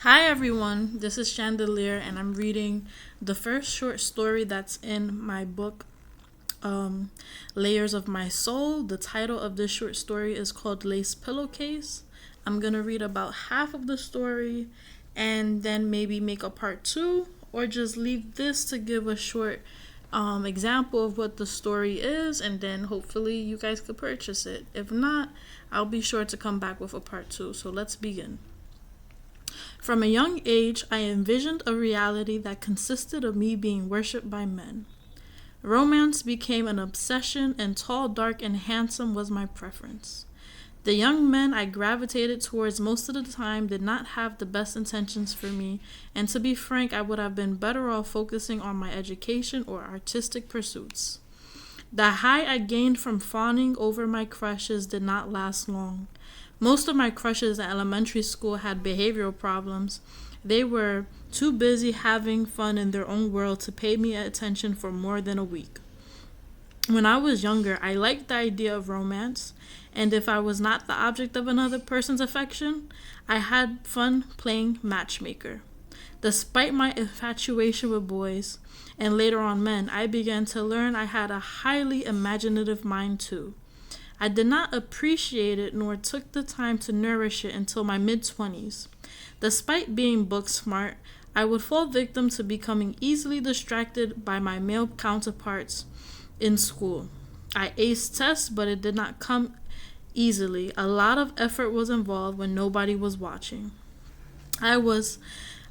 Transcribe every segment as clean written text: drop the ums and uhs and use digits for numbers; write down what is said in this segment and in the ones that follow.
Hi everyone, this is Chandelier, and I'm reading the first short story that's in my book, Layers of My Soul. The title of this short story is called Lace Pillowcase. I'm gonna read about half of the story and then maybe make a part two, or just leave this to give a short example of what the story is, and then hopefully you guys could purchase it. If not, I'll be sure to come back with a part two. So let's begin. From a young age, I envisioned a reality that consisted of me being worshipped by men. Romance became an obsession, and tall, dark, and handsome was my preference. The young men I gravitated towards most of the time did not have the best intentions for me, and to be frank, I would have been better off focusing on my education or artistic pursuits. The high I gained from fawning over my crushes did not last long. Most of my crushes in elementary school had behavioral problems. They were too busy having fun in their own world to pay me attention for more than a week. When I was younger, I liked the idea of romance, and if I was not the object of another person's affection, I had fun playing matchmaker. Despite my infatuation with boys, and later on men, I began to learn I had a highly imaginative mind too. I did not appreciate it nor took the time to nourish it until my mid-20s. Despite being book smart, I would fall victim to becoming easily distracted by my male counterparts in school. I aced tests, but it did not come easily. A lot of effort was involved when nobody was watching. I was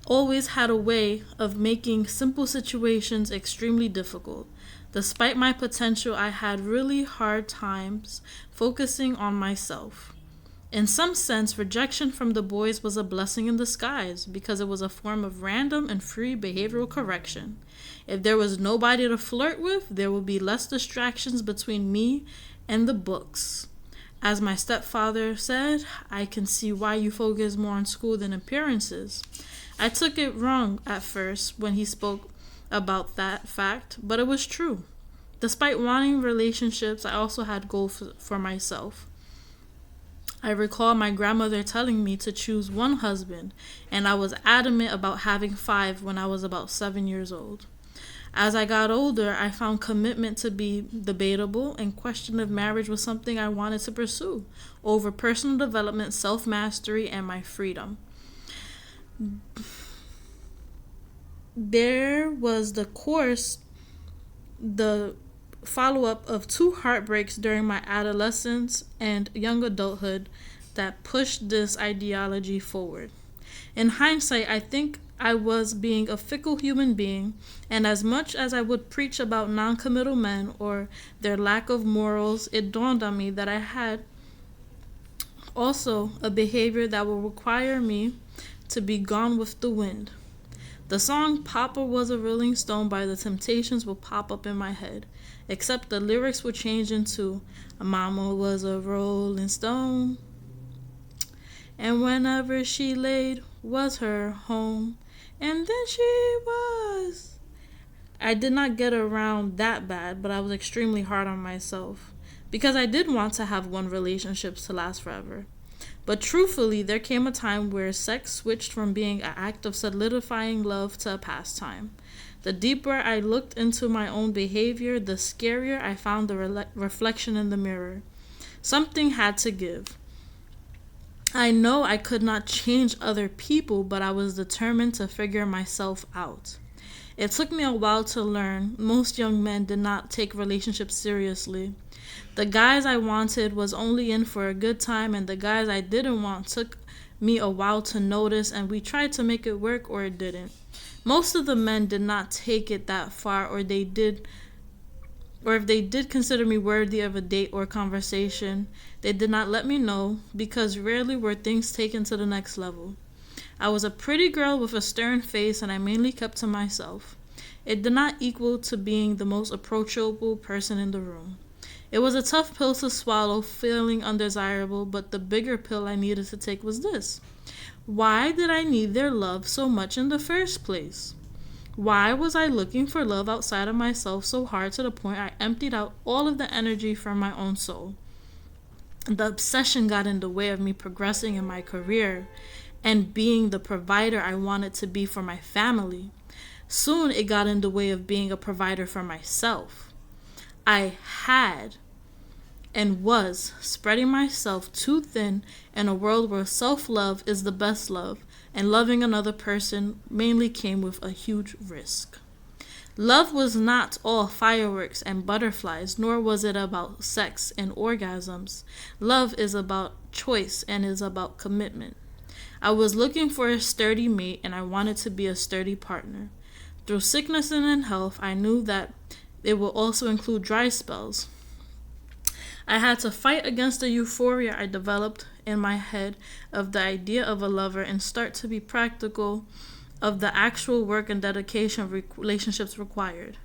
always had a way of making simple situations extremely difficult. Despite my potential, I had really hard times focusing on myself. In some sense, rejection from the boys was a blessing in disguise because it was a form of random and free behavioral correction. If there was nobody to flirt with, there would be less distractions between me and the books. As my stepfather said, I can see why you focus more on school than appearances. I took it wrong at first when he spoke about that fact, but it was true. Despite wanting relationships, I also had goals for myself. I recall my grandmother telling me to choose one husband, and I was adamant about having 5 when I was about 7 years old. As I got older, I found commitment to be debatable, and question if marriage was something I wanted to pursue over personal development, self-mastery, and my freedom. There was the follow-up of 2 heartbreaks during my adolescence and young adulthood that pushed this ideology forward. In hindsight, I think I was being a fickle human being, and as much as I would preach about non-committal men or their lack of morals, it dawned on me that I had also a behavior that will require me to be gone with the wind. The song Papa Was a Rolling Stone by The Temptations will pop up in my head, except the lyrics will change into Mama was a rolling stone, and whenever she laid was her home, and then she was. I did not get around that bad, but I was extremely hard on myself, because I did want to have one relationship to last forever. But truthfully, there came a time where sex switched from being an act of solidifying love to a pastime. The deeper I looked into my own behavior, the scarier I found the reflection in the mirror. Something had to give. I know I could not change other people, but I was determined to figure myself out. It took me a while to learn most young men did not take relationships seriously. The guys I wanted was only in for a good time, and the guys I didn't want took me a while to notice, and we tried to make it work or it didn't. Most of the men did not take it that far, or if they did consider me worthy of a date or conversation, they did not let me know, because rarely were things taken to the next level. I was a pretty girl with a stern face, and I mainly kept to myself. It did not equal to being the most approachable person in the room. It was a tough pill to swallow, feeling undesirable, but the bigger pill I needed to take was this. Why did I need their love so much in the first place? Why was I looking for love outside of myself so hard to the point I emptied out all of the energy from my own soul? The obsession got in the way of me progressing in my career, and being the provider I wanted to be for my family. Soon it got in the way of being a provider for myself. I had and was spreading myself too thin in a world where self-love is the best love, and loving another person mainly came with a huge risk. Love was not all fireworks and butterflies, nor was it about sex and orgasms. Love is about choice and is about commitment. I was looking for a sturdy mate, and I wanted to be a sturdy partner. Through sickness and in health, I knew that it will also include dry spells. I had to fight against the euphoria I developed in my head of the idea of a lover and start to be practical of the actual work and dedication relationships required.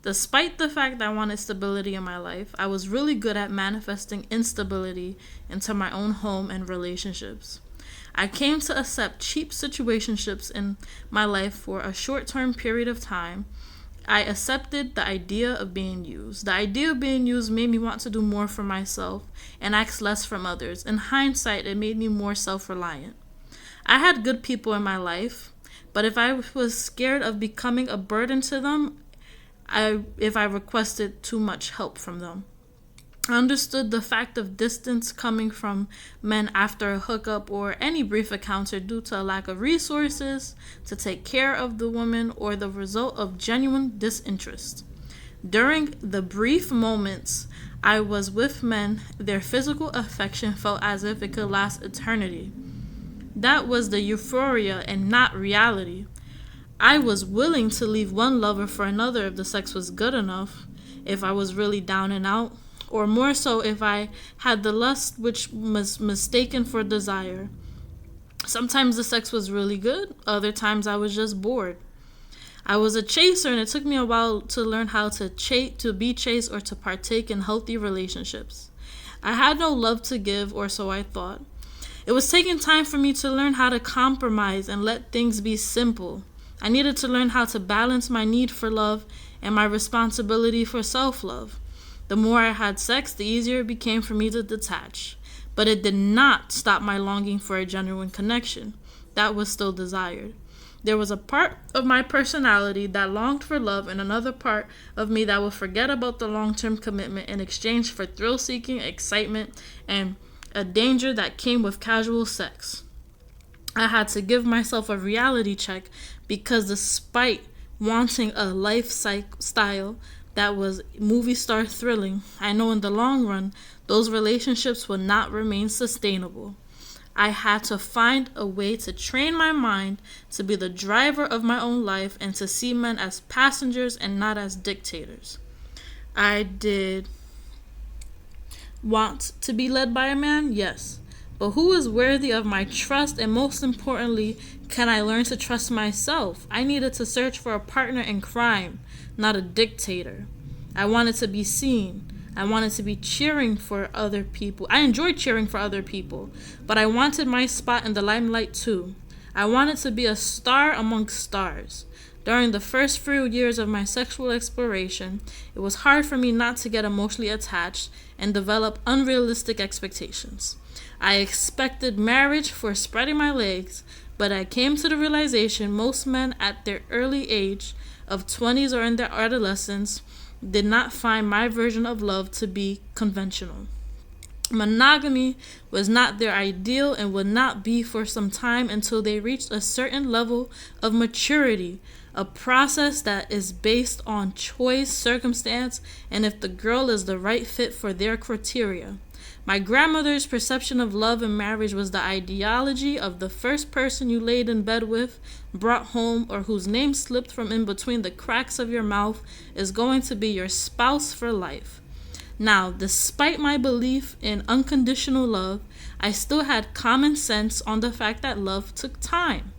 Despite the fact that I wanted stability in my life, I was really good at manifesting instability into my own home and relationships. I came to accept cheap situationships in my life for a short-term period of time. I accepted the idea of being used. The idea of being used made me want to do more for myself and ask less from others. In hindsight, it made me more self-reliant. I had good people in my life, but if I was scared of becoming a burden to them, if I requested too much help from them. I understood the fact of distance coming from men after a hookup or any brief encounter due to a lack of resources to take care of the woman or the result of genuine disinterest. During the brief moments I was with men, their physical affection felt as if it could last eternity. That was the euphoria and not reality. I was willing to leave one lover for another if the sex was good enough, if I was really down and out, or more so if I had the lust which was mistaken for desire. Sometimes the sex was really good, other times I was just bored. I was a chaser, and it took me a while to learn how to be chased or to partake in healthy relationships. I had no love to give, or so I thought. It was taking time for me to learn how to compromise and let things be simple. I needed to learn how to balance my need for love and my responsibility for self-love. The more I had sex, the easier it became for me to detach. But it did not stop my longing for a genuine connection. That was still desired. There was a part of my personality that longed for love and another part of me that would forget about the long-term commitment in exchange for thrill-seeking, excitement, and a danger that came with casual sex. I had to give myself a reality check because despite wanting a lifestyle that was movie star thrilling, I know in the long run, those relationships would not remain sustainable. I had to find a way to train my mind to be the driver of my own life and to see men as passengers and not as dictators. I did want to be led by a man, yes. But who is worthy of my trust, and most importantly, can I learn to trust myself? I needed to search for a partner in crime, not a dictator. I wanted to be seen. I wanted to be cheering for other people. I enjoyed cheering for other people, but I wanted my spot in the limelight too. I wanted to be a star amongst stars. During the first few years of my sexual exploration, it was hard for me not to get emotionally attached and develop unrealistic expectations. I expected marriage for spreading my legs, but I came to the realization most men at their early age of 20s or in their adolescence did not find my version of love to be conventional. Monogamy was not their ideal and would not be for some time until they reached a certain level of maturity, a process that is based on choice, circumstance, and if the girl is the right fit for their criteria. My grandmother's perception of love and marriage was the ideology of the first person you laid in bed with, brought home, or whose name slipped from in between the cracks of your mouth is going to be your spouse for life. Now, despite my belief in unconditional love, I still had common sense on the fact that love took time.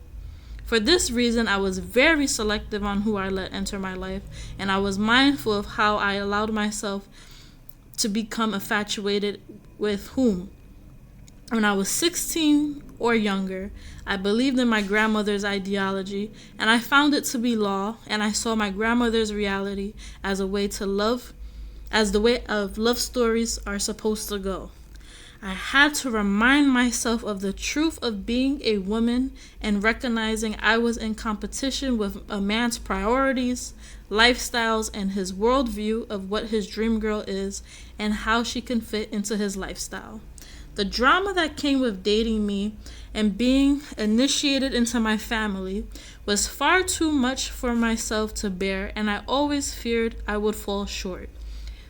For this reason, I was very selective on who I let enter my life, and I was mindful of how I allowed myself to become infatuated with whom. When I was 16 or younger, I believed in my grandmother's ideology, and I found it to be law, and I saw my grandmother's reality as a way to love, as the way of love stories are supposed to go. I had to remind myself of the truth of being a woman and recognizing I was in competition with a man's priorities, lifestyles, and his worldview of what his dream girl is and how she can fit into his lifestyle. The drama that came with dating me and being initiated into my family was far too much for myself to bear, and I always feared I would fall short.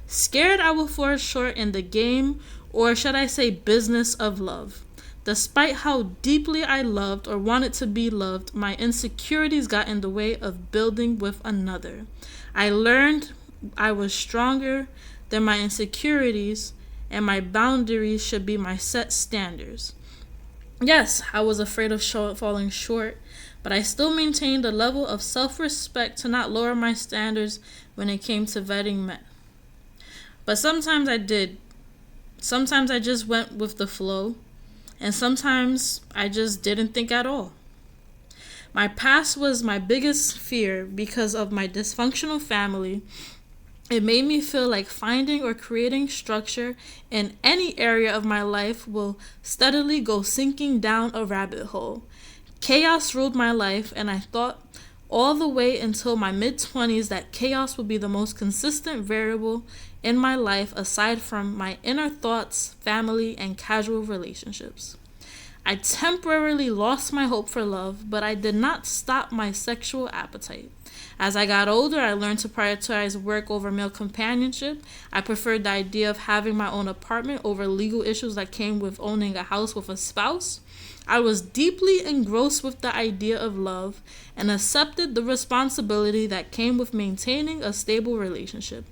Scared I would fall short in the game, or should I say business of love. Despite how deeply I loved or wanted to be loved, my insecurities got in the way of building with another. I learned I was stronger than my insecurities, and my boundaries should be my set standards. Yes, I was afraid of falling short, but I still maintained a level of self-respect to not lower my standards when it came to vetting men. But sometimes I did. Sometimes I just went with the flow, and sometimes I just didn't think at all. My past was my biggest fear because of my dysfunctional family. It made me feel like finding or creating structure in any area of my life will steadily go sinking down a rabbit hole. Chaos ruled my life, and I thought all the way until my mid-20s that chaos would be the most consistent variable in my life aside from my inner thoughts, family, and casual relationships. I temporarily lost my hope for love, but I did not stop my sexual appetite. As I got older, I learned to prioritize work over male companionship. I preferred the idea of having my own apartment over legal issues that came with owning a house with a spouse. I was deeply engrossed with the idea of love and accepted the responsibility that came with maintaining a stable relationship.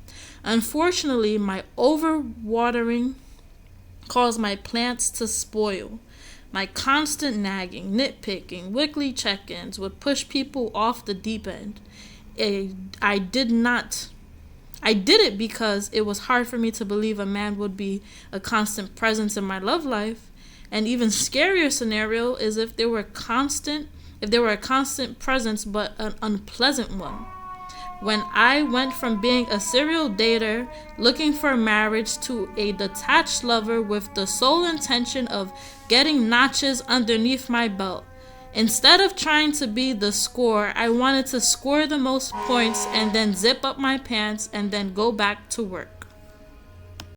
Unfortunately, my overwatering caused my plants to spoil. My constant nagging, nitpicking, weekly check-ins would push people off the deep end. I did it because it was hard for me to believe a man would be a constant presence in my love life. An even scarier scenario is if they were a constant presence but an unpleasant one. When I went from being a serial dater looking for marriage to a detached lover with the sole intention of getting notches underneath my belt. Instead of trying to be the scorer, I wanted to score the most points and then zip up my pants and then go back to work.